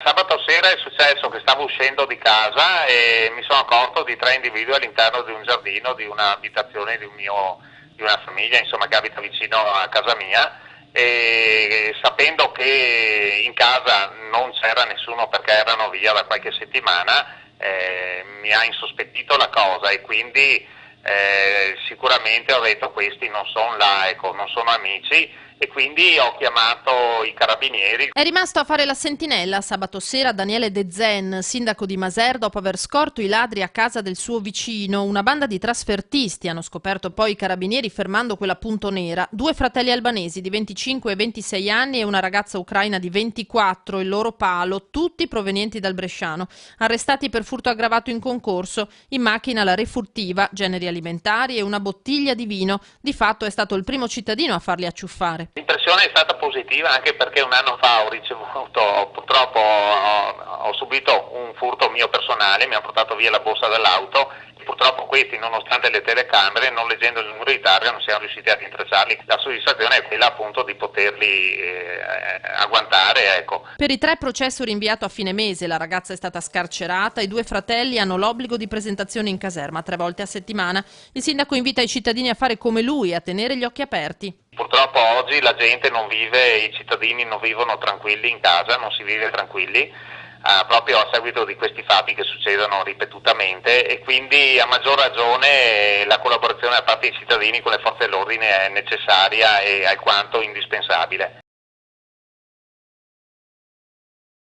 Sabato sera è successo che stavo uscendo di casa e mi sono accorto di 3 individui all'interno di un giardino di un'abitazione di una famiglia, insomma, che abita vicino a casa mia, e sapendo che in casa non c'era nessuno perché erano via da qualche settimana, mi ha insospettito la cosa e quindi sicuramente ho detto questi non sono là, ecco, non sono amici, e quindi ho chiamato i carabinieri. È rimasto a fare la sentinella sabato sera Daniele De Zen, sindaco di Maser, dopo aver scorto i ladri a casa del suo vicino. Una banda di trasfertisti, hanno scoperto poi i carabinieri fermando quella punto nera. 2 fratelli albanesi di 25 e 26 anni e una ragazza ucraina di 24, il loro palo, tutti provenienti dal bresciano. Arrestati per furto aggravato in concorso, in macchina la refurtiva, generi alimentari e una bottiglia di vino. Di fatto è stato il primo cittadino a farli acciuffare. L'impressione è stata positiva anche perché un anno fa ho ricevuto, purtroppo ho subito un furto mio personale, mi hanno portato via la borsa dell'auto e purtroppo questi, nonostante le telecamere, non leggendo il numero di targa, non siamo riusciti a rintracciarli. La soddisfazione è quella appunto di poterli agguantare, ecco. Per i 3 processo rinviato a fine mese, la ragazza è stata scarcerata, i 2 fratelli hanno l'obbligo di presentazione in caserma 3 volte a settimana. Il sindaco invita i cittadini a fare come lui e a tenere gli occhi aperti. Purtroppo oggi la gente non vive, i cittadini non vivono tranquilli in casa, non si vive tranquilli, proprio a seguito di questi fatti che succedono ripetutamente, e quindi a maggior ragione la collaborazione da parte dei cittadini con le forze dell'ordine è necessaria e alquanto indispensabile.